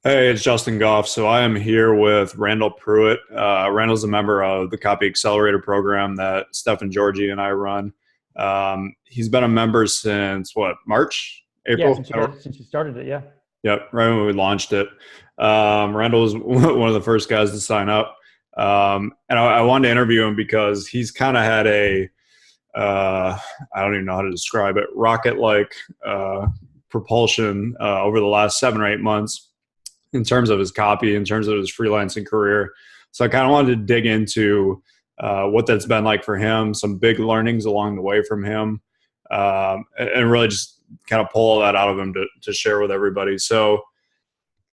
Hey, it's Justin Goff. So I am here with Randall Pruitt. Randall's a member of the Copy Accelerator program that Stephen Georgie and I run. He's been a member since what, March, Yeah, April? since you started it, yeah. Yep, right when we launched it. Randall was one of the first guys to sign up. And I wanted to interview him because he's kind of had uh, I don't even know how to describe it, rocket like propulsion over the last 7 or 8 months in terms of his copy, in terms of his freelancing career. So I kind of wanted to dig into what that's been like for him, some big learnings along the way from him, and really just kind of pull all that out of him to share with everybody. So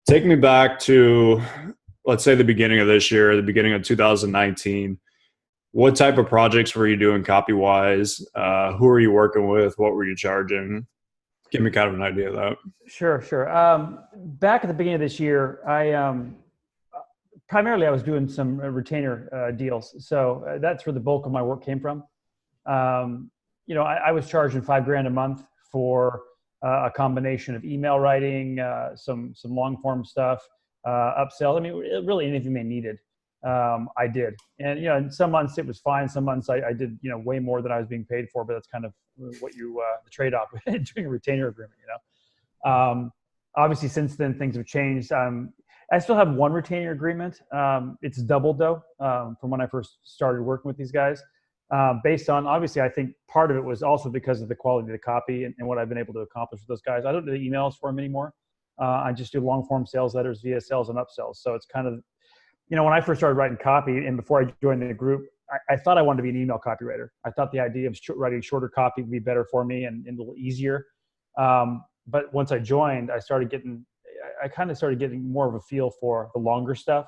take me back to, let's say, the beginning of this year, the beginning of 2019. What type of projects were you doing copy wise? Who were you working with? What were you charging? Give me kind of an idea of that. Sure, sure. Back at the beginning of this year, primarily I was doing some retainer deals. So that's where the bulk of my work came from. I was charging $5,000 a month for a combination of email writing, some long form stuff, upsell. I mean, really anything they needed, I did. And in some months it was fine. Some months I did way more than I was being paid for. But that's kind of what the trade off with doing a retainer agreement. Obviously, since then things have changed. I still have one retainer agreement. It's doubled though from when I first started working with these guys. Based on, obviously, I think part of it was also because of the quality of the copy and what I've been able to accomplish with those guys. I don't do the emails for them anymore. I just do long form sales letters, VSLs, and upsells. So it's kind of, when I first started writing copy and before I joined the group, I thought I wanted to be an email copywriter. I thought the idea of writing shorter copy would be better for me and a little easier. But once I joined, I kind of started getting more of a feel for the longer stuff.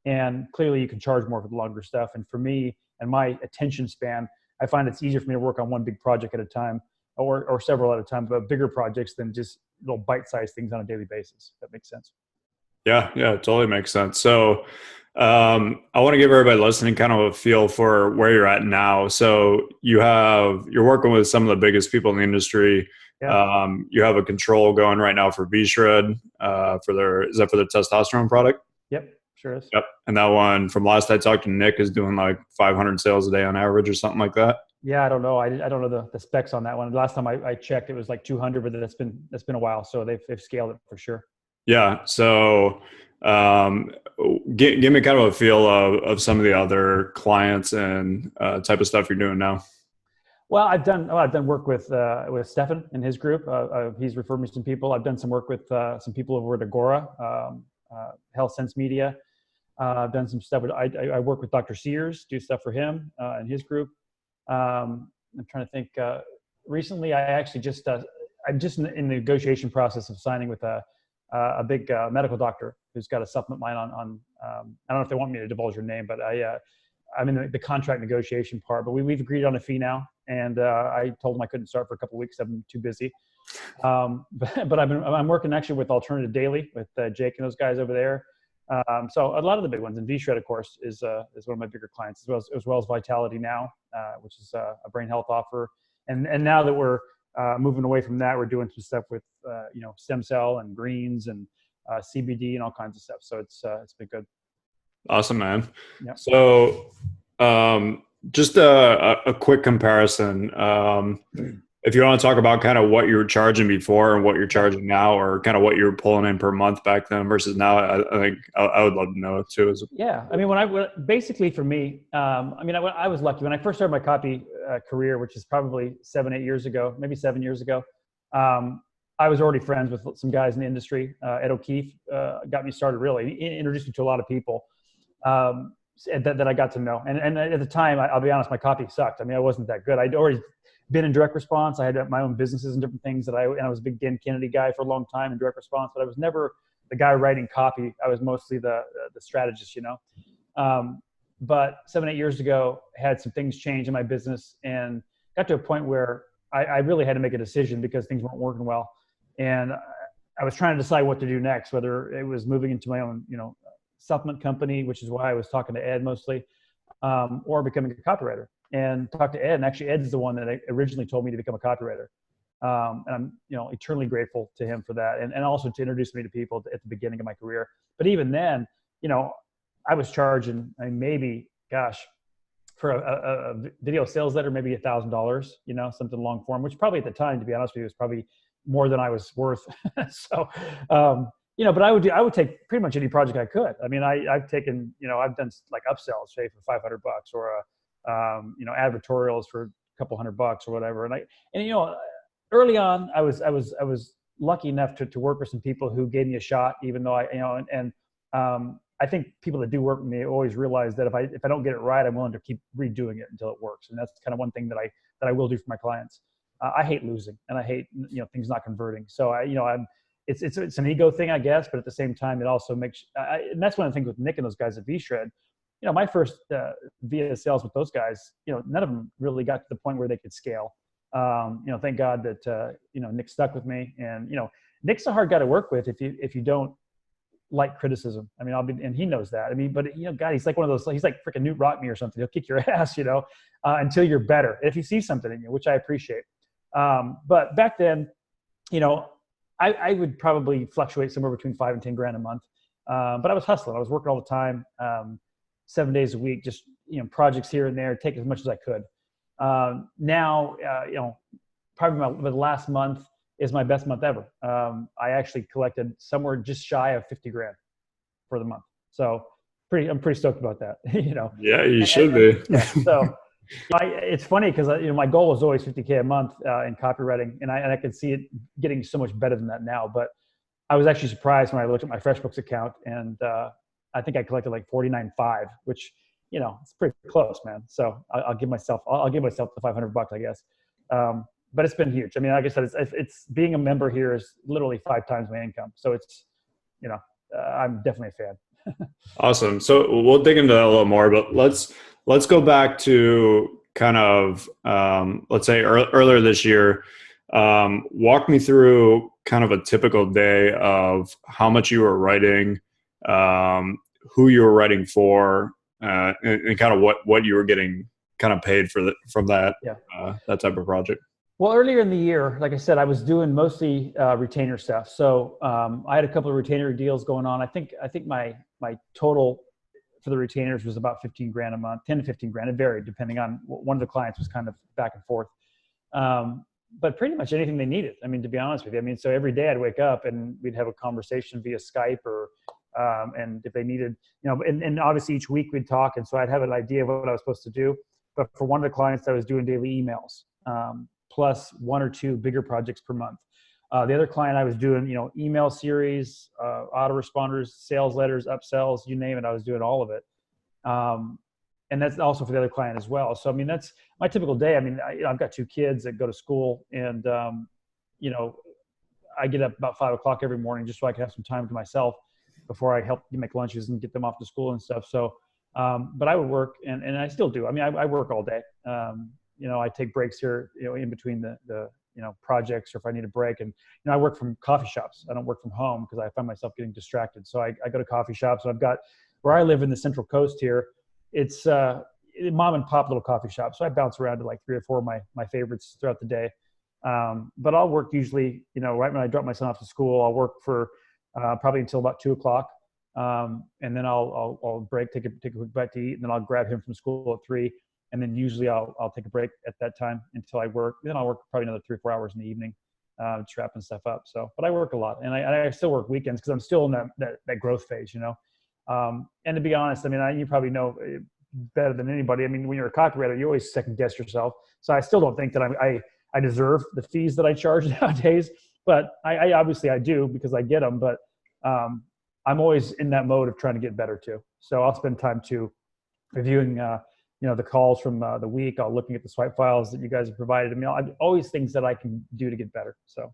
And clearly you can charge more for the longer stuff. And for me and my attention span, I find it's easier for me to work on one big project at a time or several at a time, but bigger projects than just little bite-sized things on a daily basis. If that makes sense. Yeah, it totally makes sense. So, I want to give everybody listening kind of a feel for where you're at now. So you're working with some of the biggest people in the industry. Yeah. You have a control going right now for V-Shred, is that for their testosterone product? Yep. Sure is. Yep. And that one, from last I talked to Nick, is doing like 500 sales a day on average or something like that. Yeah, I don't know. I don't know the specs on that one. The last time I checked, it was like 200, but that's been a while. So they've scaled it for sure. Yeah. So, give me kind of a feel of some of the other clients and type of stuff you're doing now. Well, I've done work with Stefan and his group. He's referred me some people. I've done some work with some people over at Agora, Health Sense Media. I've done some stuff. I work with Dr. Sears, do stuff for him and his group. I'm trying to think. Recently, I'm just in the negotiation process of signing with a big medical doctor who's got a supplement line on. I don't know if they want me to divulge your name, but I'm in the contract negotiation part. But we've agreed on a fee now, and I told him I couldn't start for a couple of weeks. I've been too busy. But I'm working actually with Alternative Daily with Jake and those guys over there. So a lot of the big ones, and V-Shred, of course, is one of my bigger clients, as well as Vitality Now, which is a brain health offer. And now that we're moving away from that, we're doing some stuff with stem cell and greens and CBD and all kinds of stuff. So it's been good. Awesome, man. Yeah. So, just a quick comparison. If you want to talk about kind of what you were charging before and what you're charging now, or kind of what you were pulling in per month back then versus now, I think I would love to know it too. Yeah. I mean, basically for me, I was lucky when I first started my copy career, which is probably 7 years ago, maybe 7 years ago. I was already friends with some guys in the industry. Ed O'Keefe got me started, really. He introduced me to a lot of people that I got to know. And at the time, I'll be honest, my copy sucked. I mean, I wasn't that good. I'd already been in direct response. I had my own businesses and different things and I was a big Dan Kennedy guy for a long time in direct response, but I was never the guy writing copy. I was mostly the strategist, But 7, 8 years ago, had some things change in my business and got to a point where I really had to make a decision because things weren't working well. And I was trying to decide what to do next, whether it was moving into my own, supplement company, which is why I was talking to Ed mostly, or becoming a copywriter. And talked to Ed, and actually Ed's the one that originally told me to become a copywriter. And I'm, eternally grateful to him for that. And also to introduce me to people at the beginning of my career. But even then, I was charging, maybe, gosh, for a video sales letter, maybe $1,000, something long form, which probably at the time, to be honest with you, was probably more than I was worth. So, but I would take pretty much any project I could. I've taken, I've done like upsells, say for $500 or, advertorials for a couple $100 or whatever. And early on, I was lucky enough to work with some people who gave me a shot, even though I think people that do work with me always realize that if I don't get it right, I'm willing to keep redoing it until it works. And that's kind of one thing that I will do for my clients. I hate losing, and I hate things not converting. So it's an ego thing, I guess, but at the same time, it also makes. And that's one of the things with Nick and those guys at VShred. My first via sales with those guys, none of them really got to the point where they could scale. Thank God that Nick stuck with me, and Nick's a hard guy to work with if you don't like criticism. And he knows that. But God, he's like one of those. He's like freaking Newt Rockme or something. He'll kick your ass, until you're better. If he sees something in you, which I appreciate. But back then, I would probably fluctuate somewhere between $5,000 and $10,000 a month. But I was hustling. I was working all the time, 7 days a week, just projects here and there, take as much as I could. Now, probably the last month is my best month ever. I actually collected somewhere just shy of $50,000 for the month. So I'm pretty stoked about that. Yeah, you should be. Yeah, so it's funny because my goal was always $50,000 a month in copywriting, and I could see it getting so much better than that now. But I was actually surprised when I looked at my FreshBooks account, and I think I collected like $49,500, which it's pretty close, man. So I'll give myself the $500, I guess. But it's been huge. Like I said, it's being a member here is literally 5 times my income. So it's, I'm definitely a fan. Awesome. So we'll dig into that a little more, but let's go back to kind of, let's say earlier this year. Walk me through kind of a typical day of how much you were writing, who you were writing for, and kind of what you were getting kind of paid from that, that type of project. Well, earlier in the year, like I said, I was doing mostly retainer stuff. So I had a couple of retainer deals going on. I think my total for the retainers was about $15,000 a month, 10 to 15,000. It varied depending on one of the clients was kind of back and forth. But pretty much anything they needed. To be honest with you. So every day I'd wake up and we'd have a conversation via Skype or, and if they needed, and obviously each week we'd talk. And so I'd have an idea of what I was supposed to do. But for one of the clients, I was doing daily emails. Plus 1 or 2 bigger projects per month. The other client, I was doing, email series, autoresponders, sales letters, upsells, you name it. I was doing all of it. And that's also for the other client as well. So, that's my typical day. I've got 2 kids that go to school, and, I get up about 5 o'clock every morning just so I can have some time to myself before I help make lunches and get them off to school and stuff. So, but I would work, and I still do. I work all day. I take breaks here, in between the projects, or if I need a break. And, I work from coffee shops. I don't work from home because I find myself getting distracted. So I go to coffee shops. I've got, where I live in the Central Coast here, it's mom and pop little coffee shop. So I bounce around to like 3 or 4 of my favorites throughout the day. But I'll work usually, right when I drop my son off to school, I'll work for probably until about 2 o'clock. And then I'll break, take a quick bite to eat, and then I'll grab him from school at 3. And then usually I'll take a break at that time until I work. Then I'll work probably another 3 or 4 hours in the evening, just wrapping stuff up. So, but I work a lot, and I still work weekends because I'm still in that growth phase, And to be honest, you probably know better than anybody. When you're a copywriter, you always second guess yourself. So I still don't think that I deserve the fees that I charge nowadays, but I obviously I do because I get them. But I'm always in that mode of trying to get better too. So I'll spend time too reviewing. The calls from the week. I'll looking at the swipe files that you guys have provided. Always things that I can do to get better. So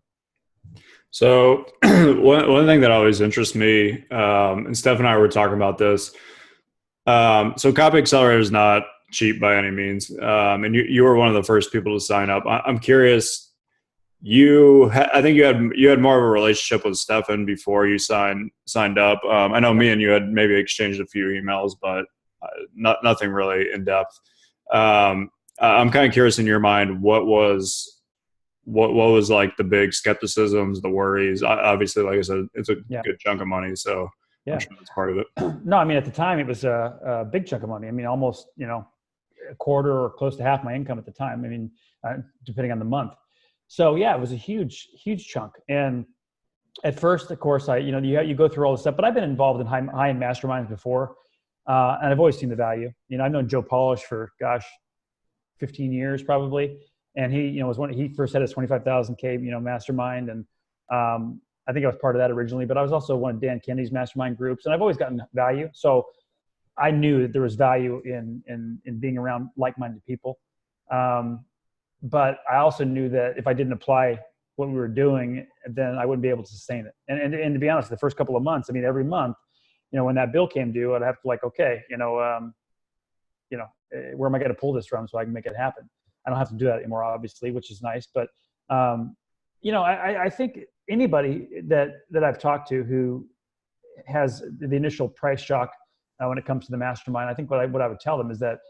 one thing that always interests me, and Steph and I were talking about this. So Copy Accelerator is not cheap by any means. And you were one of the first people to sign up. I'm curious. I think you had more of a relationship with Stefan before you signed up. I know me and you had maybe exchanged a few emails, but nothing really in depth. I'm kind of curious in your mind, what was what was like the big skepticisms, the worries? Obviously, like I said, it's a Yeah. good chunk of money, so I'm Yeah. sure that's part of it. No, I mean, at the time it was a big chunk of money. I mean, almost, a quarter or close to half my income at the time. I mean, depending on the month. So yeah, it was a huge, huge chunk. And at first, of course, you go through all this stuff, but I've been involved in high-end masterminds before. And I've always seen the value. I've known Joe Polish for, 15 years probably. And he, he first had his 25,000K, mastermind. And I think I was part of that originally, but I was also one of Dan Kennedy's mastermind groups, and I've always gotten value. So I knew that there was value in being around like-minded people. But I also knew that if I didn't apply what we were doing, then I wouldn't be able to sustain it. And to be honest, the first couple of months, I mean, every month, when that bill came due, I'd have to okay, where am I going to pull this from so I can make it happen? I don't have to do that anymore, obviously, which is nice. But, I think anybody that I've talked to who has the initial price shock when it comes to the mastermind, I think what I would tell them is that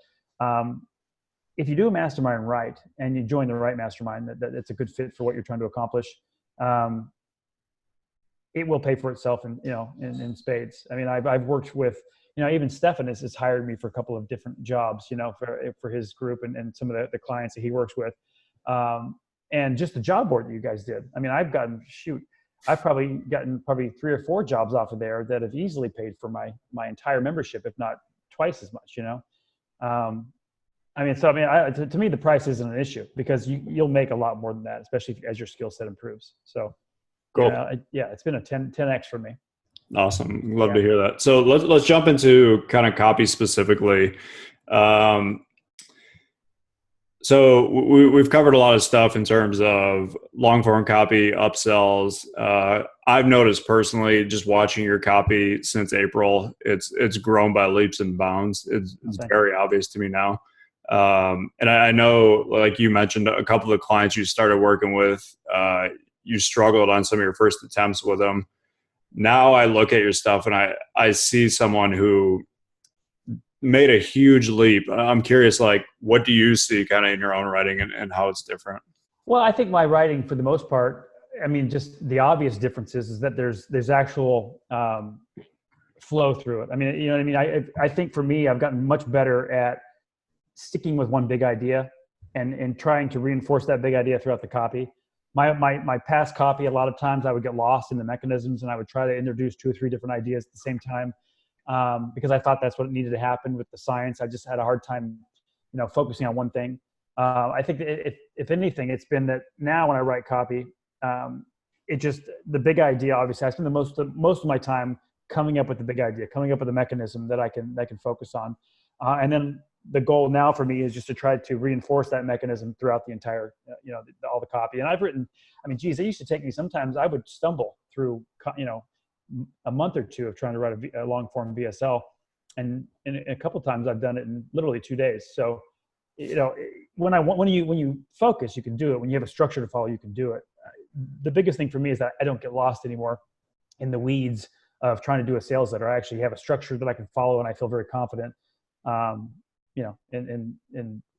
if you do a mastermind right and you join the right mastermind, that it's a good fit for what you're trying to accomplish, it will pay for itself in spades. I mean, I've worked with, even Stefan has hired me for a couple of different jobs, for his group and some of the clients that he works with. And just the job board that you guys did. I mean, I've probably gotten 3 or 4 jobs off of there that have easily paid for my entire membership, if not twice as much, to me, the price isn't an issue because you'll make a lot more than that, especially as your skill set improves. So cool. It's been a 10x for me. Awesome. Love to hear that. So let's jump into kind of copy specifically. So we've covered a lot of stuff in terms of long form copy, upsells. I've noticed personally, just watching your copy since April, it's grown by leaps and bounds. It's very obvious to me now. And I know, like you mentioned, a couple of clients you started working with, you struggled on some of your first attempts with them. Now I look at your stuff and I see someone who made a huge leap. I'm curious, like, what do you see kind of in your own writing and how it's different? Well, I think my writing, for the most part, I mean, just the obvious differences is that there's actual flow through it. I mean, you know what I mean? I think for me, I've gotten much better at sticking with one big idea and trying to reinforce that big idea throughout the copy. My past copy, a lot of times I would get lost in the mechanisms and I would try to introduce 2 or 3 different ideas at the same time. Because I thought that's what needed to happen with the science. I just had a hard time, focusing on one thing. I think if anything, it's been that now when I write copy, the big idea, obviously I spend the most of my time coming up with the big idea, coming up with a mechanism that I can focus on. And then the goal now for me is just to try to reinforce that mechanism throughout the entire, all the copy. And I've written, it used to take me, sometimes I would stumble through, a month or 2 of trying to write a long form VSL. And a couple of times I've done it in literally 2 days. So, when you focus, you can do it. When you have a structure to follow, you can do it. The biggest thing for me is that I don't get lost anymore in the weeds of trying to do a sales letter. I actually have a structure that I can follow and I feel very confident, in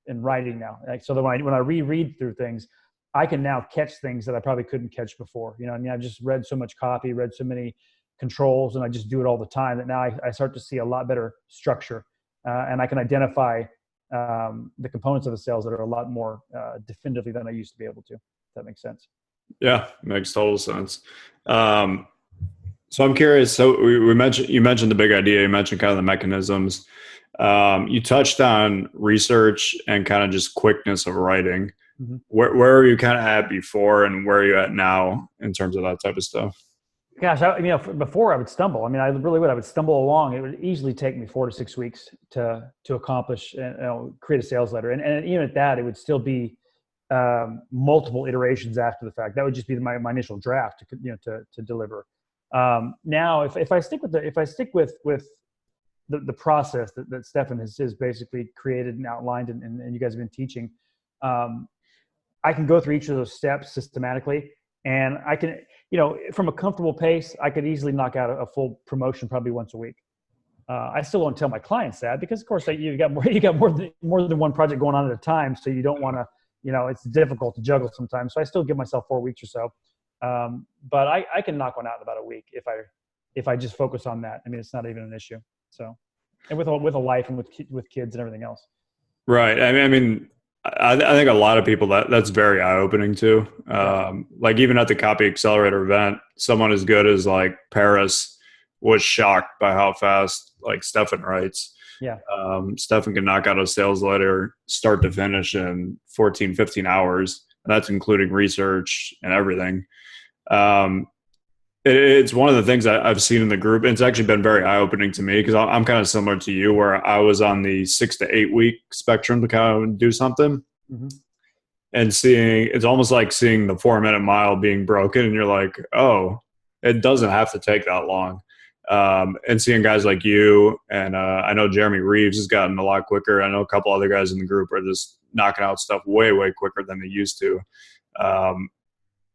writing now. So that when I reread through things, I can now catch things that I probably couldn't catch before. I've just read so much copy, read so many controls, and I just do it all the time that now I start to see a lot better structure, and I can identify the components of the sales that are a lot more definitively than I used to be able to. If that makes sense. Yeah, makes total sense. So I'm curious. So you mentioned the big idea. You mentioned kind of the mechanisms. You touched on research and kind of just quickness of writing. Mm-hmm. Where are you kind of at before, and where are you at now in terms of that type of stuff? Gosh, before I would stumble. I really would. I would stumble along. It would easily take me 4 to 6 weeks to accomplish and create a sales letter. And even at that, it would still be multiple iterations after the fact. That would just be my initial draft to deliver. Now, if I stick with the process that Stefan has basically created and outlined, and you guys have been teaching, I can go through each of those steps systematically, and I can, from a comfortable pace, I could easily knock out a full promotion probably once a week. I still don't tell my clients that because, of course, you got more than one project going on at a time, so you don't want to it's difficult to juggle sometimes. So I still give myself 4 weeks or so. But I can knock one out in about a week if I just focus on that. I mean, it's not even an issue. So, and with a life and with kids and everything else. Right. I think a lot of people that's very eye opening too. Like even at the Copy Accelerator event, someone as good as like Paris was shocked by how fast like Stefan writes. Yeah. Stefan can knock out a sales letter start to finish in 14, 15 hours. And that's including research and everything. It's one of the things I've seen in the group. And it's actually been very eye opening to me because I'm kind of similar to you where I was on the 6 to 8 week spectrum to kind of do something. Mm-hmm. And it's almost like seeing the 4-minute mile being broken. And you're like, oh, it doesn't have to take that long. And seeing guys like you and I know Jeremy Reeves has gotten a lot quicker. I know a couple other guys in the group are just knocking out stuff way, way quicker than they used to.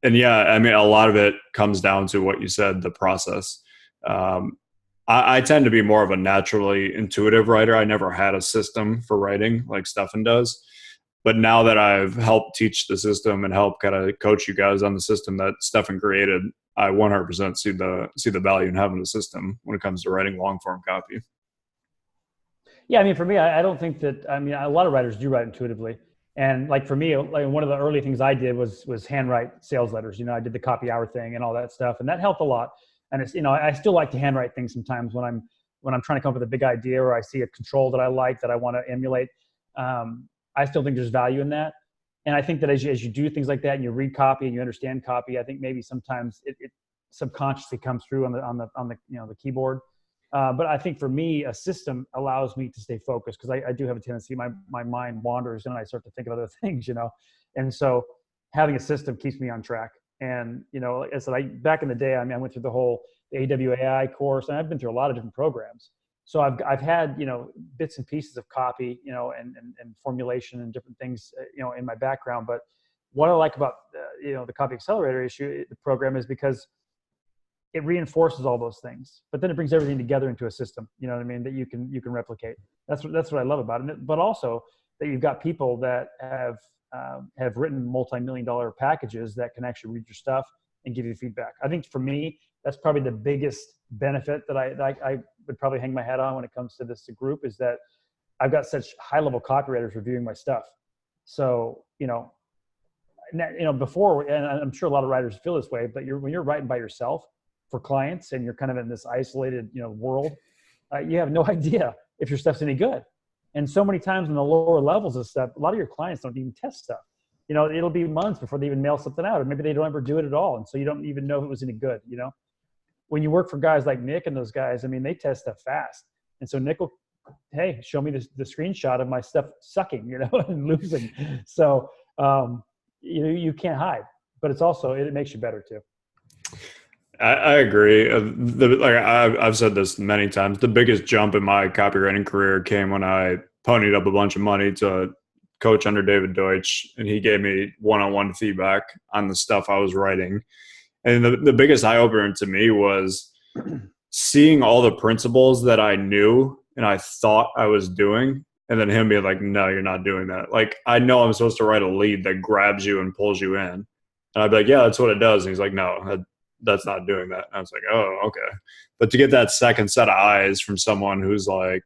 And yeah, I mean, a lot of it comes down to what you said, the process. I tend to be more of a naturally intuitive writer. I never had a system for writing like Stefan does. But now that I've helped teach the system and help kind of coach you guys on the system that Stefan created, I 100% see the value in having a system when it comes to writing long form copy. Yeah, I mean, for me, I don't think that. I mean, a lot of writers do write intuitively, and like for me, like one of the early things I did was handwrite sales letters. I did the copy hour thing and all that stuff, and that helped a lot. And it's I still like to handwrite things sometimes when I'm trying to come up with a big idea or I see a control that I like that I want to emulate. I still think there's value in that. And I think that as you do things like that and you read copy and you understand copy, I think maybe sometimes it subconsciously comes through on the keyboard. But I think for me, a system allows me to stay focused because I do have a tendency, my mind wanders and I start to think of other things, And so having a system keeps me on track. And, like I said, back in the day, I went through the AWAI course and I've been through a lot of different programs. So I've had, bits and pieces of copy, and formulation and different things, in my background. But what I like about, the Copy Accelerator the program is because it reinforces all those things, but then it brings everything together into a system, that you can replicate. That's what I love about it. But also that you've got people that have written multi-million-dollar packages that can actually read your stuff and give you feedback. I think for me, that's probably the biggest benefit that I would probably hang my hat on when it comes to this group is that I've got such high-level copywriters reviewing my stuff. So, before, and I'm sure a lot of writers feel this way, but when you're writing by yourself for clients and you're kind of in this isolated, world, you have no idea if your stuff's any good. And so many times in the lower levels of stuff, a lot of your clients don't even test stuff. It'll be months before they even mail something out, or maybe they don't ever do it at all. And so you don't even know if it was any good, When you work for guys like Nick and those guys, they test stuff fast. And so Nick will, hey, show me the screenshot of my stuff sucking, and losing. So, you can't hide, but it's also, it makes you better too. I agree. I've said this many times. The biggest jump in my copywriting career came when I ponied up a bunch of money to coach under David Deutsch, and he gave me one-on-one feedback on the stuff I was writing. And the biggest eye-opener to me was seeing all the principles that I knew and I thought I was doing, and then him being like, no, you're not doing that. Like, I know I'm supposed to write a lead that grabs you and pulls you in. And I'd be like, yeah, that's what it does. And he's like, no, that's not doing that. And I was like, oh, okay. But to get that second set of eyes from someone who's like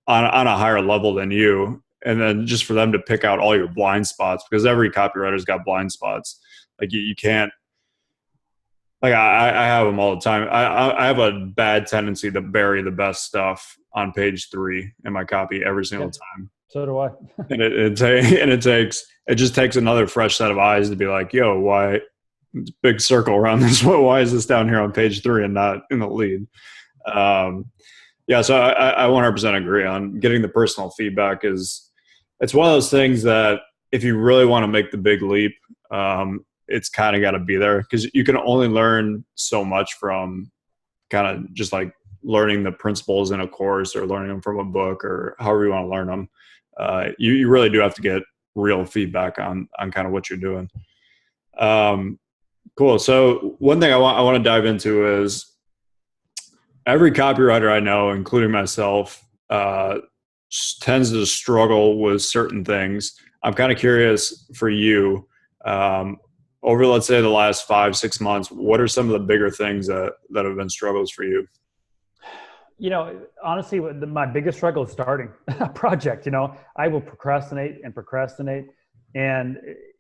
on a higher level than you, and then just for them to pick out all your blind spots, because every copywriter's got blind spots. Like you can't, like I have them all the time. I have a bad tendency to bury the best stuff on page 3 in my copy every single time. So do I. And it just takes another fresh set of eyes to be like, yo, why? Big circle around this. Why is this down here on page 3 and not in the lead? Yeah, so I 100% agree on getting the personal feedback. It's one of those things that if you really want to make the big leap, it's kind of got to be there, because you can only learn so much from kind of just like learning the principles in a course or learning them from a book or however you want to learn them. You really do have to get real feedback on kind of what you're doing. Cool. So one thing I want to dive into is every copywriter I know, including myself, tends to struggle with certain things. I'm kind of curious for you, um, over, let's say, the last 5, 6 months, what are some of the bigger things that have been struggles for you? Honestly, my biggest struggle is starting a project. I will procrastinate and procrastinate. And,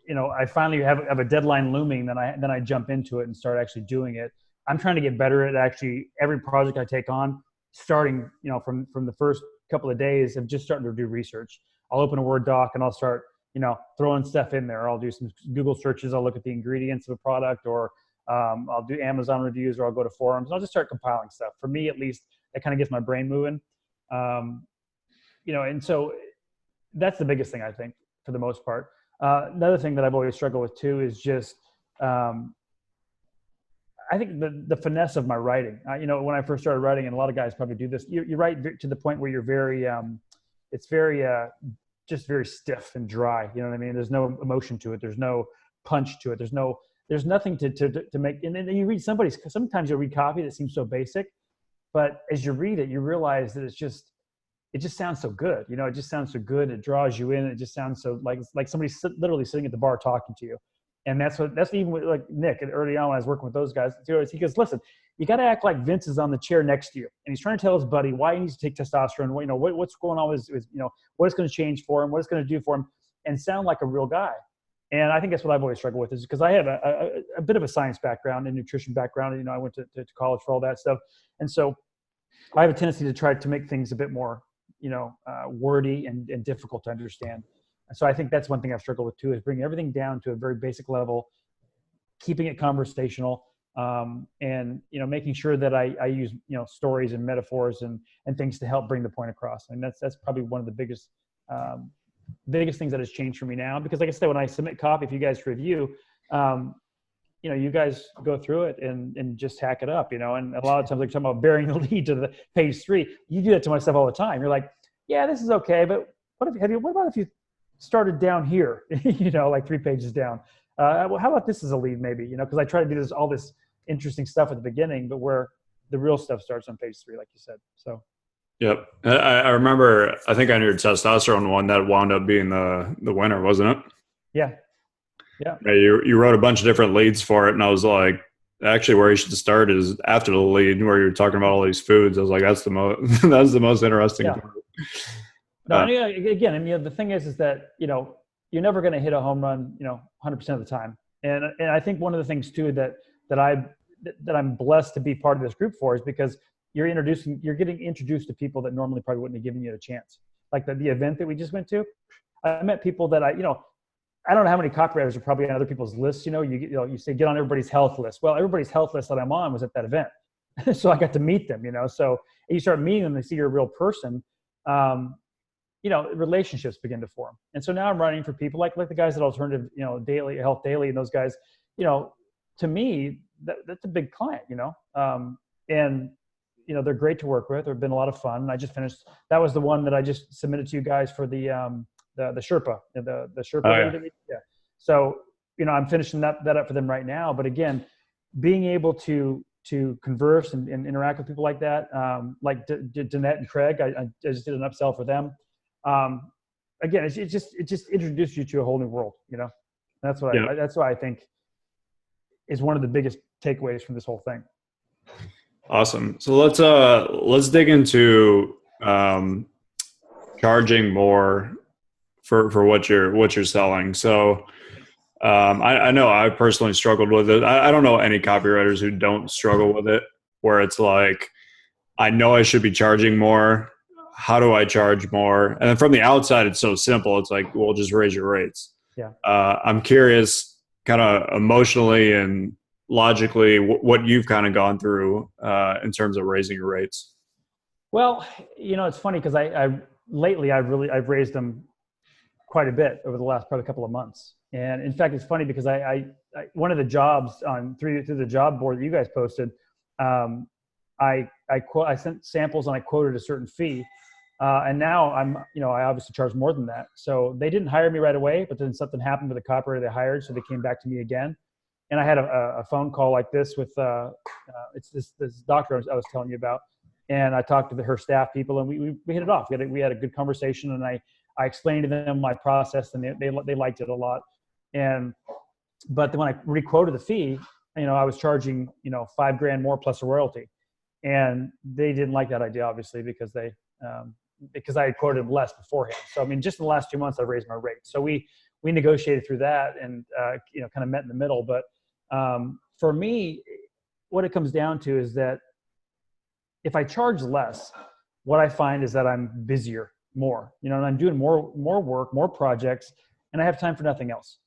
I finally have a deadline looming. Then I jump into it and start actually doing it. I'm trying to get better at actually every project I take on, starting, from the first couple of days of just starting to do research. I'll open a Word doc and I'll start, throwing stuff in there. I'll do some Google searches. I'll look at the ingredients of a product, or I'll do Amazon reviews, or I'll go to forums. And I'll just start compiling stuff. For me, at least, that kind of gets my brain moving. And so that's the biggest thing, I think, for the most part. Another thing that I've always struggled with too is just, I think the finesse of my writing. When I first started writing, and a lot of guys probably do this, you write to the point where you're very, it's very, just very stiff and dry. You know what I mean? There's no emotion to it. There's no punch to it. There's nothing to make. And then you read sometimes you'll read copy that seems so basic, but as you read it, you realize that it just sounds so good. It just sounds so good. It draws you in. It just sounds so like somebody literally sitting at the bar talking to you. And that's even with like Nick, and early on when I was working with those guys, he goes, listen, you got to act like Vince is on the chair next to you. And he's trying to tell his buddy why he needs to take testosterone, what's going on with what it's going to change for him, what it's going to do for him, and sound like a real guy. And I think that's what I've always struggled with, is because I have a bit of a science background and nutrition background. I went to college for all that stuff. And so I have a tendency to try to make things a bit more, wordy and difficult to understand. And so I think that's one thing I've struggled with too, is bringing everything down to a very basic level, keeping it conversational, and making sure that I use stories and metaphors and things to help bring the point across. And that's probably one of the biggest things that has changed for me now. Because like I said, when I submit copy, if you guys review, you guys go through it and just hack it up, and a lot of times, like, talking about bearing the lead to the page 3, you do that to myself all the time. You're like, yeah, this is okay, but what about if you started down here, like 3 pages down? Well, how about this as a lead, maybe, because I try to do all this interesting stuff at the beginning, but where the real stuff starts on page 3, like you said. So. Yep. I remember, I think on your testosterone one, that wound up being the winner, wasn't it? Yeah. Yeah. You wrote a bunch of different leads for it, and I was like, actually, where you should start is after the lead, where you're talking about all these foods. I was like, that's the most interesting part. No, again, the thing is that, you're never going to hit a home run, 100% of the time. And I think one of the things too that I'm blessed to be part of this group for is because you're getting introduced to people that normally probably wouldn't have given you a chance. Like the event that we just went to, I met people that I don't know how many copywriters are probably on other people's lists. You say get on everybody's health list. Well, everybody's health list that I'm on was at that event. So I got to meet them, so you start meeting them, they see you're a real person. Relationships begin to form. And so now I'm writing for people like the guys at Alternative, Daily, Health Daily, and those guys, to me, that's a big client, and, they're great to work with. They've been a lot of fun. And I just finished, that was the one that I just submitted to you guys for the Sherpa, the Sherpa. Oh, yeah. Yeah. So, I'm finishing that up for them right now. But again, being able to converse and interact with people like that, like Danette and Craig, I just did an upsell for them. Again, it just introduced you to a whole new world, That's what that's what I think is one of the biggest takeaways from this whole thing. Awesome. So let's dig into charging more for what you're selling. So I know I personally struggled with it. I don't know any copywriters who don't struggle with it, where it's like, I know I should be charging more. How do I charge more? And then from the outside, it's so simple. It's like, well, just raise your rates. Yeah. I'm curious, kind of emotionally and logically, what you've kind of gone through in terms of raising your rates. Well, it's funny because lately I've raised them quite a bit over the last probably couple of months. And in fact, it's funny because I one of the jobs through the job board that you guys posted, I sent samples and I quoted a certain fee. And now I obviously charge more than that. So they didn't hire me right away, but then something happened with the copywriter they hired. So they came back to me again. And I had a phone call like this with, it's this doctor I was telling you about. And I talked to her staff people, and we hit it off. We had a good conversation, and I explained to them my process, and they liked it a lot. But then when I re-quoted the fee, I was charging, $5,000 more plus a royalty, and they didn't like that idea, obviously, because I had quoted them less beforehand. So, just in the last 2 months, I've raised my rate. So we negotiated through that and, kind of met in the middle. But for me, what it comes down to is that if I charge less, what I find is that I'm busier more, and I'm doing more work, more projects, and I have time for nothing else.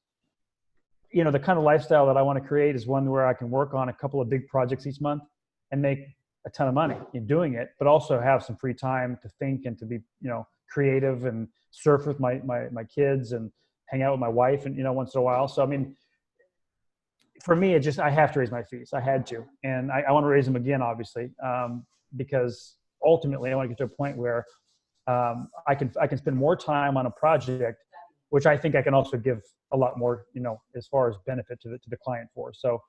The kind of lifestyle that I want to create is one where I can work on a couple of big projects each month and make a ton of money in doing it, but also have some free time to think and to be, creative and surf with my kids and hang out with my wife and, once in a while. So, for me, I have to raise my fees. I had to, and I want to raise them again, obviously, because ultimately I want to get to a point where I can spend more time on a project, which I think I can also give a lot more, as far as benefit to the client for. So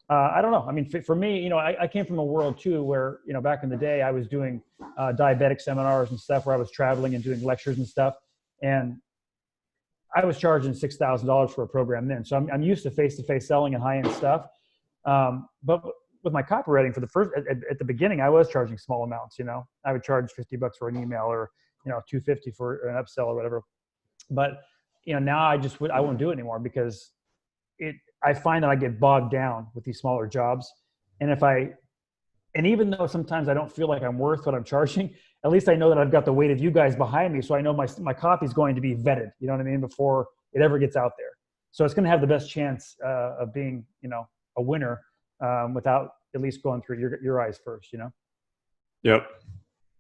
I don't know. For me, I came from a world too where, back in the day I was doing diabetic seminars and stuff where I was traveling and doing lectures and stuff. And I was charging $6,000 for a program then. So I'm used to face-to-face selling and high-end stuff. But with my copywriting at the beginning, I was charging small amounts, I would charge $50 for an email or, $250 for an upsell or whatever. But, now I won't do it anymore because I find that I get bogged down with these smaller jobs. And even though sometimes I don't feel like I'm worth what I'm charging, at least I know that I've got the weight of you guys behind me. So I know my copy is going to be vetted, before it ever gets out there. So it's going to have the best chance of being, a winner without at least going through your eyes first, Yep.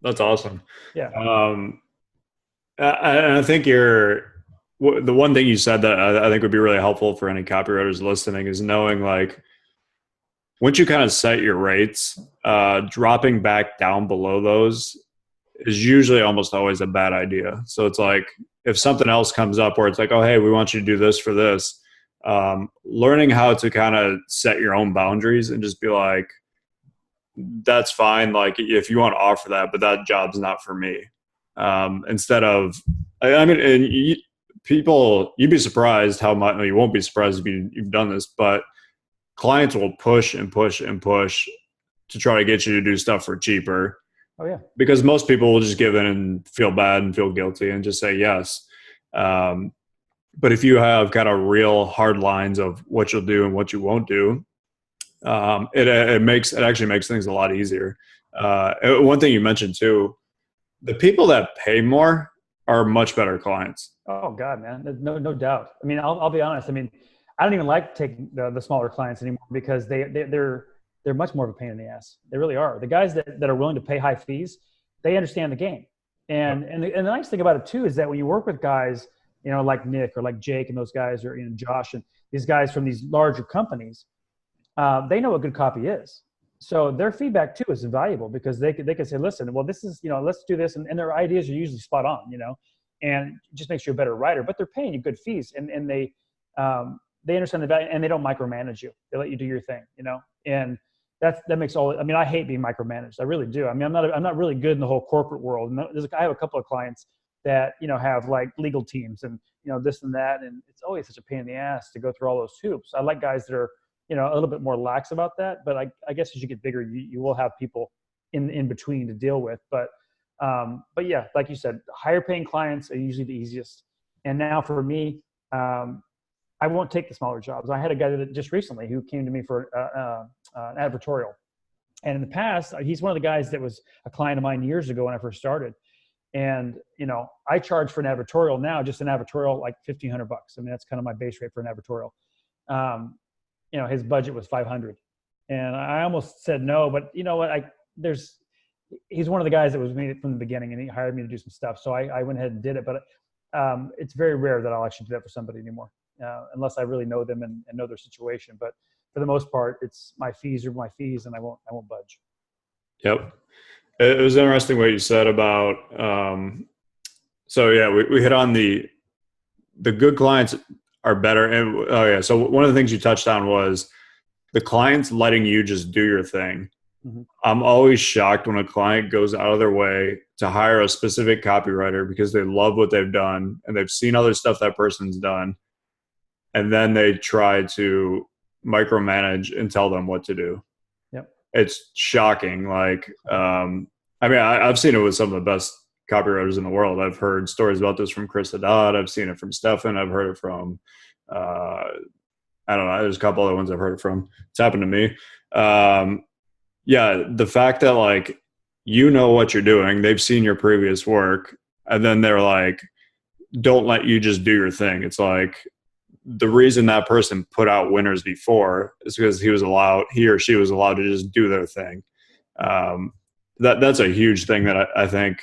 That's awesome. Yeah. I think the one thing you said that I think would be really helpful for any copywriters listening is knowing, like, once you kind of set your rates, dropping back down below those is usually almost always a bad idea. So it's like, if something else comes up where it's like, oh, hey, we want you to do this for this, learning how to kind of set your own boundaries and just be like, that's fine. Like, if you want to offer that, but that job's not for me. Instead of, you'd be surprised how much, you won't be surprised if you've done this, but clients will push and push and push to try to get you to do stuff for cheaper. Oh yeah. Because most people will just give in and feel bad and feel guilty and just say yes. But if you have kind of real hard lines of what you'll do and what you won't do, it actually makes things a lot easier. One thing you mentioned too, the people that pay more are much better clients. Oh God, man, no doubt. I'll be honest. I don't even like taking the smaller clients anymore because they're much more of a pain in the ass. They really are. The guys that are willing to pay high fees, they understand the game. And the nice thing about it too is that when you work with guys, like Nick or like Jake and those guys, or Josh and these guys from these larger companies, they know what good copy is. So their feedback too is invaluable because they can say, listen, well, this is, let's do this. And their ideas are usually spot on, and it just makes you a better writer, but they're paying you good fees and they understand the value and they don't micromanage you. They let you do your thing, and that makes all, I hate being micromanaged. I really do. I'm not really good in the whole corporate world. And I have a couple of clients that, have like legal teams and, this and that. And it's always such a pain in the ass to go through all those hoops. I like guys that are, a little bit more lax about that, but I guess as you get bigger, you will have people in between to deal with. But yeah, like you said, higher paying clients are usually the easiest. And now for me, I won't take the smaller jobs. I had a guy that just recently who came to me for an advertorial. And in the past, he's one of the guys that was a client of mine years ago when I first started. And, I charge for an advertorial now, just an advertorial, like $1,500. That's kind of my base rate for an advertorial. His budget was $500. And I almost said no, but you know what? He's one of the guys that was with me from the beginning and he hired me to do some stuff. So I went ahead and did it, but it's very rare that I'll actually do that for somebody anymore. Unless I really know them and know their situation. But for the most part, it's my fees are my fees and I won't budge. Yep. It was interesting what you said about, so yeah, we hit on the good clients are better. And so one of the things you touched on was the clients letting you just do your thing Mm-hmm. I'm always shocked when a client goes out of their way to hire a specific copywriter because they love what they've done and they've seen other stuff that person's done. And then they try to micromanage and tell them what to do. Yep. It's shocking. Like, I've seen it with some of the best copywriters in the world. I've heard stories about this from Chris Haddad. I've seen it from Stefan. I've heard it from, I don't know. There's a couple other ones I've heard it from. It's happened to me. Yeah, the fact that like you know what you're doing, they've seen your previous work, and then they're like, don't let you just do your thing. It's like the reason that person put out winners before is because he or she was allowed to just do their thing. That's a huge thing that I think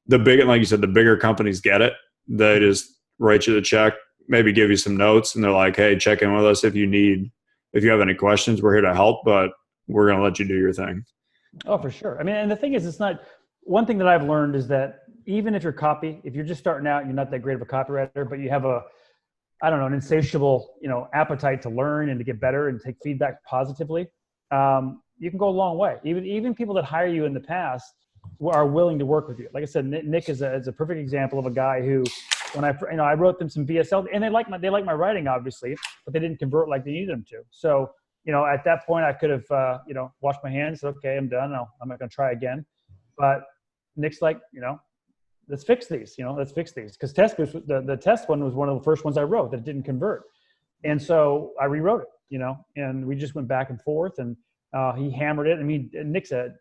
like you said, the bigger companies get it. They just write you the check, maybe give you some notes, and they're like, hey, check in with us if you have any questions, we're here to help, but we're going to let you do your thing. Oh, for sure. I mean, and the thing is, it's not one thing that I've learned is that even if you're just starting out, you're not that great of a copywriter, but you have an insatiable, appetite to learn and to get better and take feedback positively. You can go a long way. Even people that hire you in the past are willing to work with you. Like I said, Nick is a perfect example of a guy who, when I wrote them some VSL, and they like my writing, obviously, but they didn't convert like they needed them to. So, at that point I could have, washed my hands, said, okay, I'm done. I'm not going to try again. But Nick's like, let's fix these, Because the test one was one of the first ones I wrote that didn't convert. And so I rewrote it, and we just went back and forth, and he hammered it. I mean, Nick's a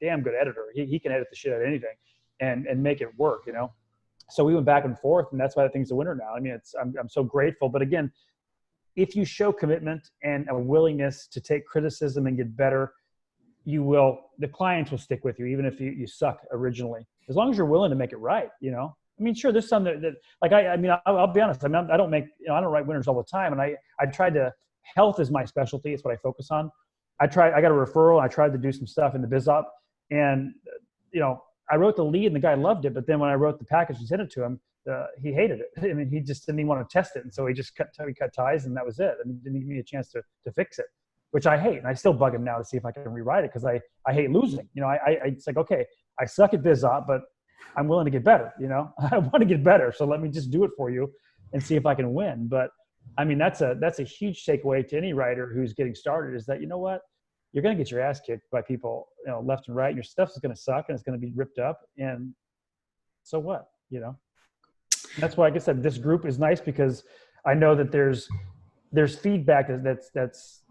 damn good editor. He can edit the shit out of anything and make it work, So we went back and forth, and that's why the thing's a winner now. I mean, I'm so grateful. But again, if you show commitment and a willingness to take criticism and get better, the clients will stick with you, even if you suck originally, as long as you're willing to make it right. I mean, sure, there's some that like, I'll be honest. I mean, I don't write winners all the time. And I tried to, health is my specialty. It's what I focus on. I got a referral. I tried to do some stuff in the biz op, and, I wrote the lead and the guy loved it. But then when I wrote the package and sent it to him, he hated it. I mean, he just didn't even want to test it. And so he just cut ties, and that was it. I mean, didn't give me a chance to fix it, which I hate. And I still bug him now to see if I can rewrite it, because I hate losing. It's like, okay, I suck at biz op, but I'm willing to get better. I want to get better. So let me just do it for you and see if I can win. But I mean, that's a huge takeaway to any writer who's getting started, is that, what, you're going to get your ass kicked by people, left and right. Your stuff is going to suck and it's going to be ripped up. And so what, That's why, like I said, this group is nice, because I know that there's feedback that's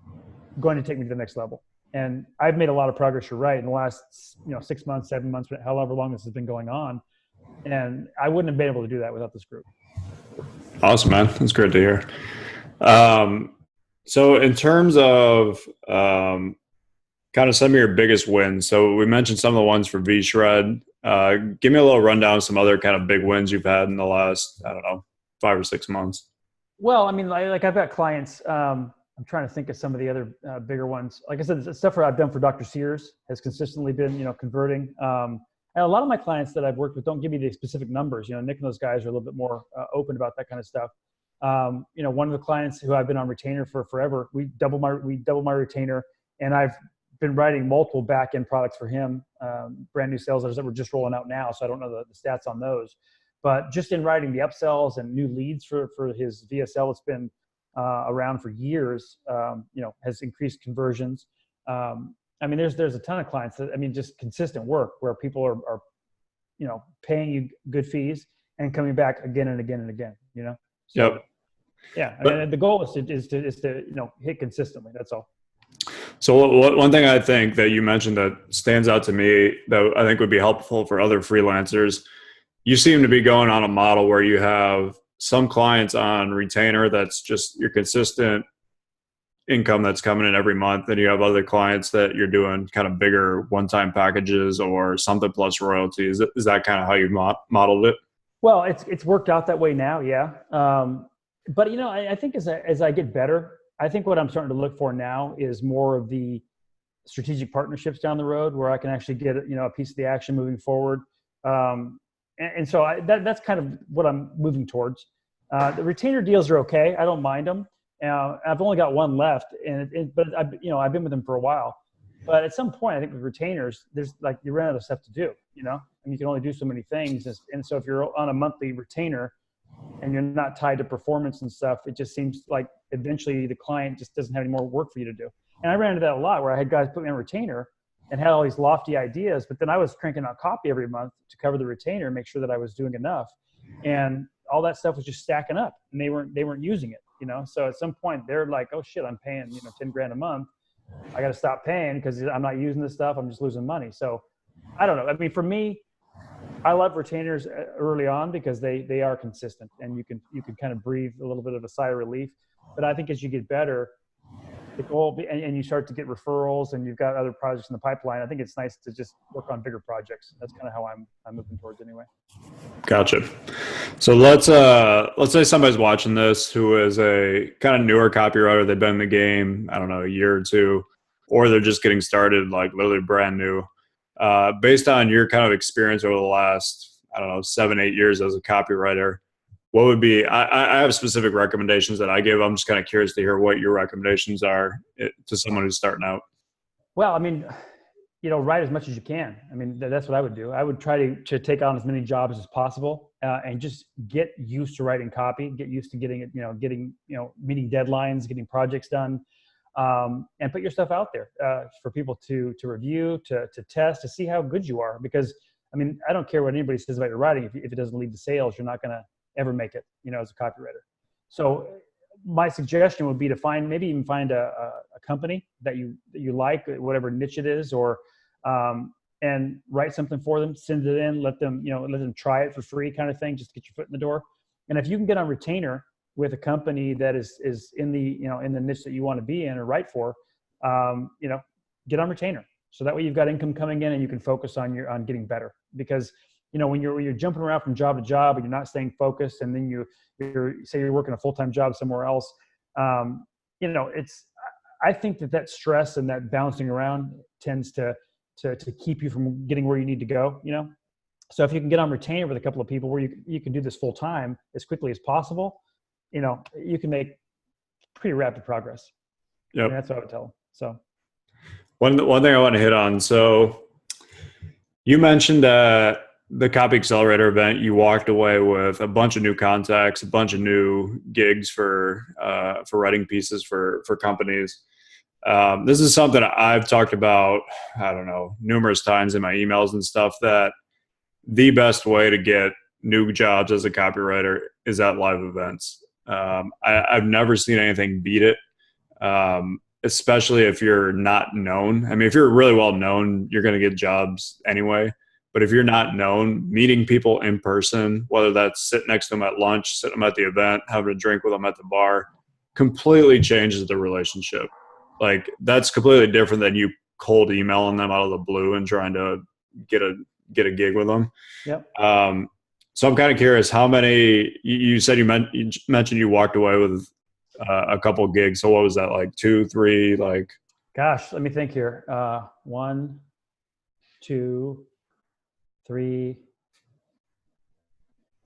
going to take me to the next level. And I've made a lot of progress, you're right, in the last 6 months, 7 months, however long this has been going on. And I wouldn't have been able to do that without this group. Awesome, man. That's great to hear. So in terms of kind of some of your biggest wins, so we mentioned some of the ones for VShred. Give me a little rundown of some other kind of big wins you've had in the last, 5 or 6 months. Well, I mean, like I've got clients. I'm trying to think of some of the other bigger ones. Like I said, the stuff I've done for Dr. Sears has consistently been, converting. And a lot of my clients that I've worked with don't give me the specific numbers. Nick and those guys are a little bit more open about that kind of stuff. One of the clients who I've been on retainer for forever, we double my retainer, and I've been writing multiple back-end products for him, brand new sales letters that we're just rolling out now. So I don't know the stats on those, but just in writing the upsells and new leads for his VSL, it's been around for years, has increased conversions. I mean, there's a ton of clients that, just consistent work where people are paying you good fees and coming back again and again and again, So, yep. Yeah. I mean, the goal is to hit consistently. That's all. So one thing I think that you mentioned that stands out to me that I think would be helpful for other freelancers, you seem to be going on a model where you have some clients on retainer that's just your consistent income that's coming in every month. Then you have other clients that you're doing kind of bigger one-time packages or something plus royalties. Is that kind of how you modeled it? Well, it's worked out that way now. Yeah. But I think as I get better, I think what I'm starting to look for now is more of the strategic partnerships down the road where I can actually get a piece of the action moving forward. And so that's kind of what I'm moving towards. The retainer deals are okay. I don't mind them. I've only got one left, but I've been with them for a while. But at some point, I think with retainers, there's like, you run out of stuff to do, and you can only do so many things. And so if you're on a monthly retainer and you're not tied to performance and stuff, it just seems like eventually the client just doesn't have any more work for you to do. And I ran into that a lot, where I had guys put me on retainer and had all these lofty ideas, but then I was cranking out copy every month to cover the retainer and make sure that I was doing enough. And all that stuff was just stacking up, and they weren't using it, So at some point they're like, oh shit, I'm paying, 10 grand a month. I got to stop paying because I'm not using this stuff. I'm just losing money. So I don't know. I mean, for me, I love retainers early on because they are consistent, and you can kind of breathe a little bit of a sigh of relief. But I think as you get better, the goal, and you start to get referrals and you've got other projects in the pipeline, I think it's nice to just work on bigger projects. That's kind of how I'm moving towards anyway. Gotcha. So let's say somebody's watching this who is a kind of newer copywriter. They've been in the game, I don't know, a year or two, or they're just getting started, like literally brand new. Based on your kind of experience over the last, I don't know, 7-8 years as a copywriter, what would be, I have specific recommendations that I give. I'm just kind of curious to hear what your recommendations are to someone who's starting out. Well, I mean, write as much as you can. I mean, that's what I would do. I would try to take on as many jobs as possible, and just get used to writing copy, get used to getting it, meeting deadlines, getting projects done, and put your stuff out there for people to review, to test, to see how good you are. Because, I mean, I don't care what anybody says about your writing. If it doesn't lead to sales, you're not going to ever make it, as a copywriter. So my suggestion would be to find a company that you like, whatever niche it is, or and write something for them, send it in, let them try it for free, kind of thing, just to get your foot in the door. And if you can get on retainer with a company that is in the in the niche that you want to be in or write for, get on retainer. So that way you've got income coming in and you can focus on getting better. Because when you're jumping around from job to job and you're not staying focused, and then you're working a full-time job somewhere else, I think that stress and that bouncing around tends to keep you from getting where you need to go. So if you can get on retainer with a couple of people where you can do this full time as quickly as possible, you can make pretty rapid progress. Yep. And that's what I would tell them. So one thing I want to hit on. So you mentioned that the Copy Accelerator event, you walked away with a bunch of new contacts, a bunch of new gigs for writing pieces for companies. This is something I've talked about, I don't know, numerous times in my emails and stuff, that the best way to get new jobs as a copywriter is at live events. I've never seen anything beat it, especially if you're not known. I mean, if you're really well known, you're going to get jobs anyway. But if you're not known, meeting people in person, whether that's sitting next to them at lunch, sitting them at the event, having a drink with them at the bar, completely changes the relationship. Like, that's completely different than you cold emailing them out of the blue and trying to get a gig with them. Yep. So I'm kind of curious, how many, you said you mentioned you walked away with a couple of gigs. So what was that, like 2, 3, like? Gosh, let me think here. 1, 2, 3,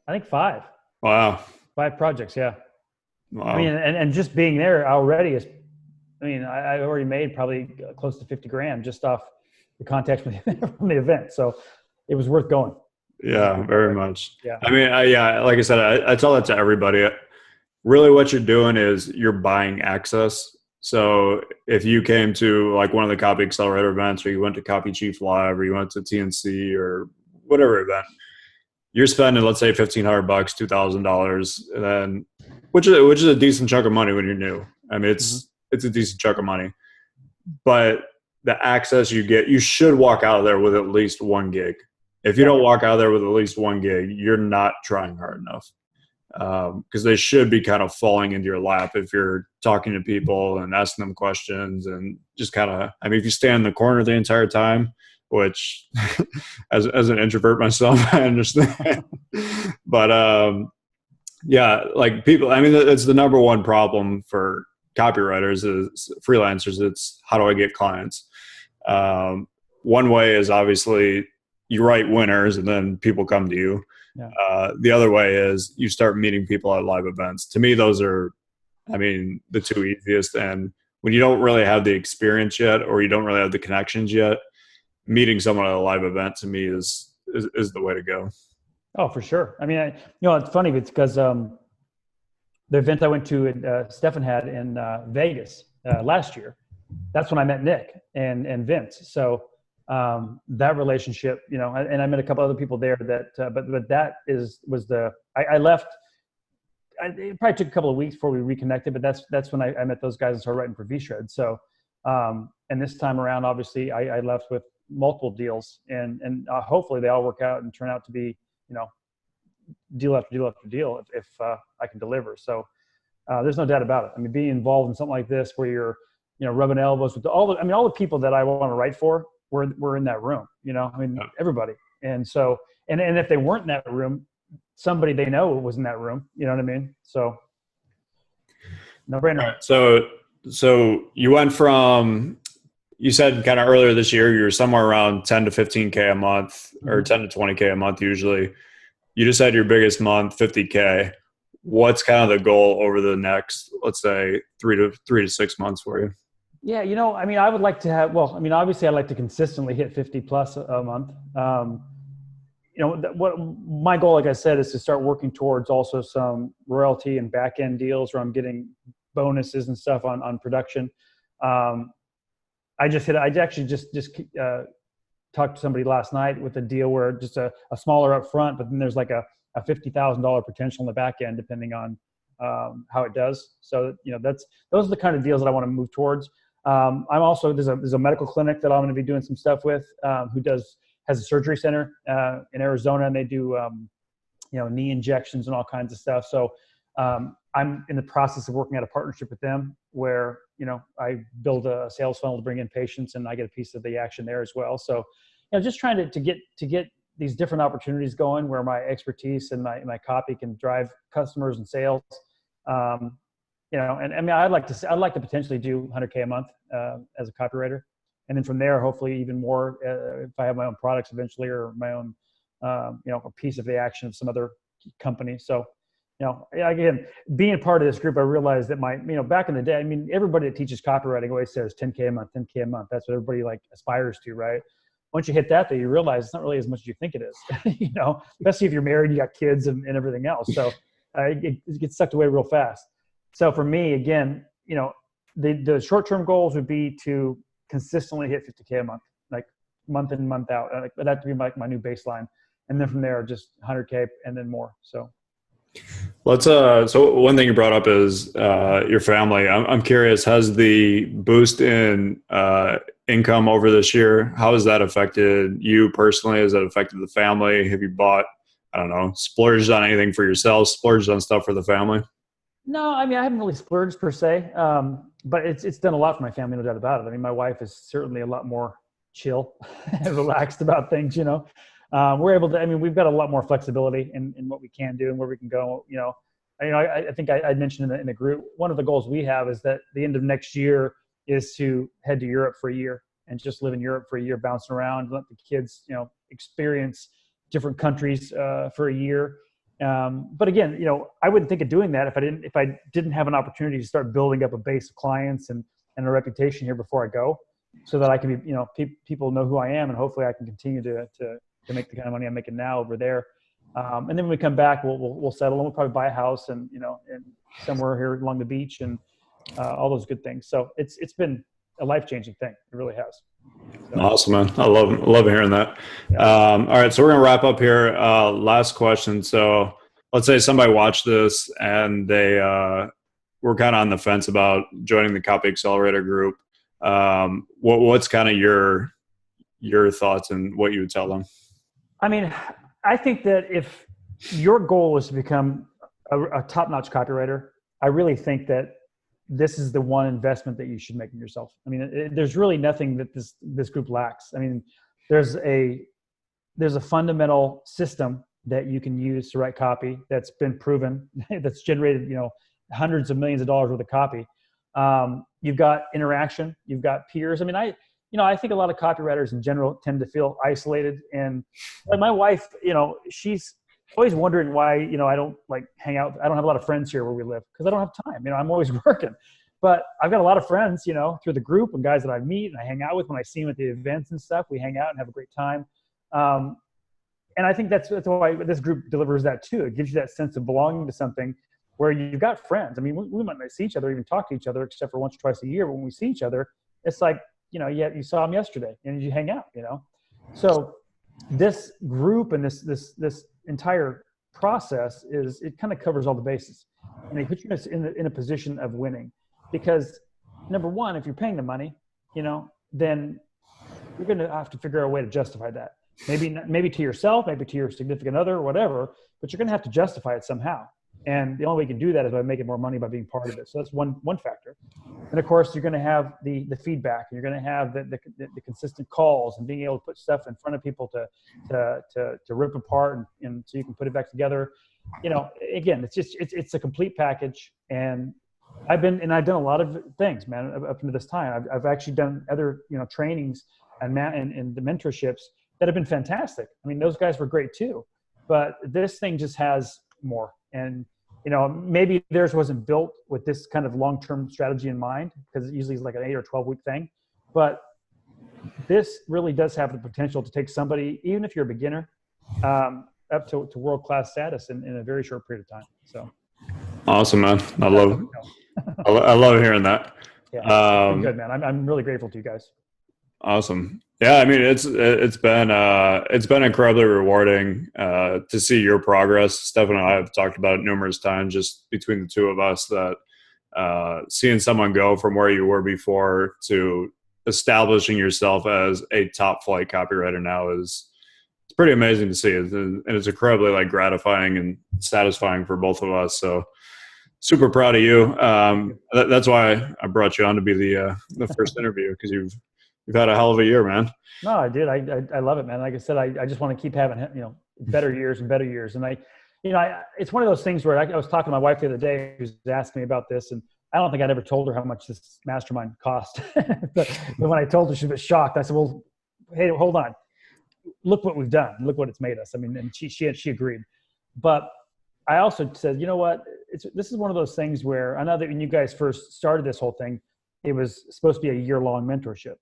I think 5. Wow. 5 projects. Yeah. Wow. I mean, and just being there already is, I already made probably close to 50 grand just off the contacts from the event. So it was worth going. Yeah, very much. Yeah. I mean, like I said, I tell that to everybody. Really what you're doing is you're buying access. So if you came to like one of the Copy Accelerator events, or you went to Copy Chief Live, or you went to TNC or whatever event, you're spending, let's say, $1,500, $2,000, and then which is a decent chunk of money when you're new. I mean, it's a decent chunk of money, but the access you get, you should walk out of there with at least one gig. If you don't walk out of there with at least one gig, you're not trying hard enough. Because they should be kind of falling into your lap if you're talking to people and asking them questions, and just kind of, I mean, if you stand in the corner the entire time, which as an introvert myself, I understand. But yeah, like people, I mean, it's the number one problem for copywriters is freelancers. It's how do I get clients? One way is obviously you write winners and then people come to you. Yeah. The other way is you start meeting people at live events. To me, those are, I mean, the two easiest. And when you don't really have the experience yet, or you don't really have the connections yet, meeting someone at a live event to me is the way to go. Oh, for sure. I mean, it's funny because the event I went to, Stefan had in Vegas last year. That's when I met Nick and Vince. So that relationship, and I met a couple other people there that, but that I left. It probably took a couple of weeks before we reconnected, but that's when I met those guys and started writing for V-Shred. So, and this time around, obviously I left with multiple deals and hopefully they all work out and turn out to be, deal after deal after deal if I can deliver. So there's no doubt about it. I mean, being involved in something like this where you're, rubbing elbows with all the people that I want to write for were in that room, everybody. And so, and if they weren't in that room, somebody they know was in that room, you know what I mean? So no brainer. Right. So you went from, you said kind of earlier this year, you were somewhere around 10 to 15K a month or 10 to 20K a month usually. You just had your biggest month, 50K. What's kind of the goal over the next, let's say 3 to 6 months for you? Yeah. I would like to have, obviously I'd like to consistently hit 50 plus a month. What my goal, like I said, is to start working towards also some royalty and back end deals where I'm getting bonuses and stuff on production. I actually just talked to somebody last night with a deal where just a smaller up front, but then there's like a $50,000 potential in the back end, depending on how it does. So, those are the kind of deals that I want to move towards. I'm also, there's a medical clinic that I'm going to be doing some stuff with, who has a surgery center in Arizona, and they do, knee injections and all kinds of stuff. So I'm in the process of working out a partnership with them where, I build a sales funnel to bring in patients and I get a piece of the action there as well. So, just trying to get these different opportunities going where my expertise and my copy can drive customers and sales. I'd like to potentially do 100K a month as a copywriter. And then from there, hopefully even more if I have my own products eventually or my own, a piece of the action of some other company. So, again, being a part of this group, I realized that back in the day, everybody that teaches copywriting always says 10K a month, 10K a month. That's what everybody aspires to, right? Once you hit that, though, you realize it's not really as much as you think it is, especially if you're married, you got kids and everything else. So it gets sucked away real fast. So for me, again, the short-term goals would be to consistently hit 50K a month, like month in, month out. That'd be like my new baseline. And then from there, just 100K and then more. So. So one thing you brought up is your family. I'm curious, has the boost in income over this year, how has that affected you personally? Has that affected the family? Have you bought, splurged on anything for yourself, splurged on stuff for the family? No, I haven't really splurged per se, but it's done a lot for my family, no doubt about it. My wife is certainly a lot more chill and relaxed about things, We're able to, we've got a lot more flexibility in what we can do and where we can go, I think I mentioned in the group, one of the goals we have is that the end of next year is to head to Europe for a year and just live in Europe for a year, bouncing around, let the kids, experience different countries for a year. But again, I wouldn't think of doing that if I didn't have an opportunity to start building up a base of clients and a reputation here before I go, so that I can be, people know who I am, and hopefully I can continue to make the kind of money I'm making now over there. And then when we come back, we'll settle and we'll probably buy a house and somewhere here along the beach and all those good things. So it's been a life-changing thing. It really has. So. Awesome, man. I love hearing that. Yeah. All right. So we're going to wrap up here. Last question. So let's say somebody watched this and they were kind of on the fence about joining the Copy Accelerator group. What's kind of your thoughts and what you would tell them? I think that if your goal is to become a top-notch copywriter, I really think that this is the one investment that you should make in yourself. There's really nothing that this group lacks. There's a fundamental system that you can use to write copy that's been proven, that's generated, hundreds of millions of dollars worth of copy. You've got interaction, you've got peers. I think a lot of copywriters in general tend to feel isolated, and like my wife, she's always wondering why, I don't hang out. I don't have a lot of friends here where we live because I don't have time. I'm always working. But I've got a lot of friends, you know, through the group and guys that I meet and I hang out with when I see them at the events and stuff. We hang out and have a great time. And I think that's why this group delivers that too. It gives you that sense of belonging to something where you've got friends. I mean, we might not see each other, even talk to each other, except for once or twice a year. But when we see each other, it's like, you know, you saw them yesterday and you hang out, you know? So this group and this entire process it kind of covers all the bases, and they put you in a position of winning, because number one, if you're paying the money, you know, then you're going to have to figure out a way to justify that. Maybe to yourself, maybe to your significant other, or whatever, but you're going to have to justify it somehow. And the only way you can do that is by making more money by being part of it. So that's one factor. And of course, you're going to have the feedback, and you're going to have the consistent calls and being able to put stuff in front of people to rip apart and so you can put it back together. You know, again, it's a complete package. And I've done a lot of things, man, up to this time. I've actually done other, you know, trainings and the mentorships that have been fantastic. I mean, those guys were great too, but this thing just has more. And, you know, maybe theirs wasn't built with this kind of long-term strategy in mind, because it usually is like an 8 or 12-week thing. But this really does have the potential to take somebody, even if you're a beginner, up to world-class status in a very short period of time. So awesome, man. I love hearing that. Yeah, good, man. I'm really grateful to you guys. Awesome. Yeah, I mean, it's been incredibly rewarding to see your progress. Steph and I have talked about it numerous times, just between the two of us, that seeing someone go from where you were before to establishing yourself as a top flight copywriter now it's pretty amazing to see, and it's incredibly like gratifying and satisfying for both of us. So super proud of you. That's why I brought you on to be the first interview, because you've had a hell of a year, man. No, I did. I love it, man. Like I said, I just want to keep having, you know, better years and better years. And it's one of those things where I was talking to my wife the other day, who was asking me about this, and I don't think I'd ever told her how much this mastermind cost. but when I told her, she was shocked. I said, well, hey, hold on. Look what we've done. Look what it's made us. I mean, and she agreed. But I also said, you know what? This is one of those things where I know that when you guys first started this whole thing, it was supposed to be a year-long mentorship.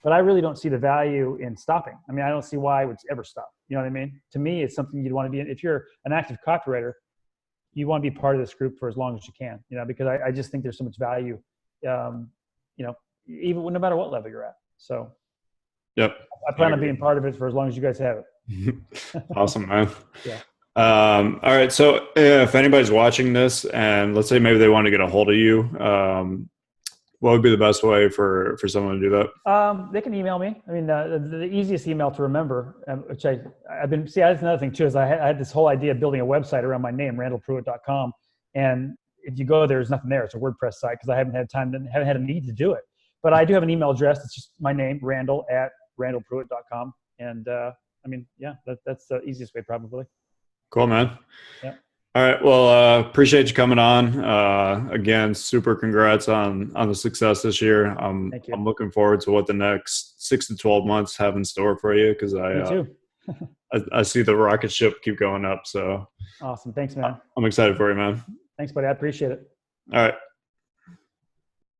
But I really don't see the value in stopping. I mean, I don't see why it would ever stop. You know what I mean? To me, it's something you'd want to be in. If you're an active copywriter, you want to be part of this group for as long as you can, you know, because I just think there's so much value, you know, even no matter what level you're at. So yep, I plan on being part of it for as long as you guys have it. Awesome, man. Yeah. All right. So if anybody's watching this and let's say maybe they want to get a hold of you, what would be the best way for someone to do that? They can email me. I mean, the easiest email to remember, which that's another thing too, is I had this whole idea of building a website around my name, randallpruitt.com. And if you go there, there's nothing there. It's a WordPress site, because I haven't had a need to do it. But I do have an email address. It's just my name, randall@randallpruitt.com. And I mean, yeah, that's the easiest way probably. Cool, man. Yeah. All right. Well, appreciate you coming on. Again, super congrats on the success this year. I'm looking forward to what the next 6 to 12 months have in store for you, because I see the rocket ship keep going up. So awesome. Thanks, man. I'm excited for you, man. Thanks, buddy. I appreciate it. All right.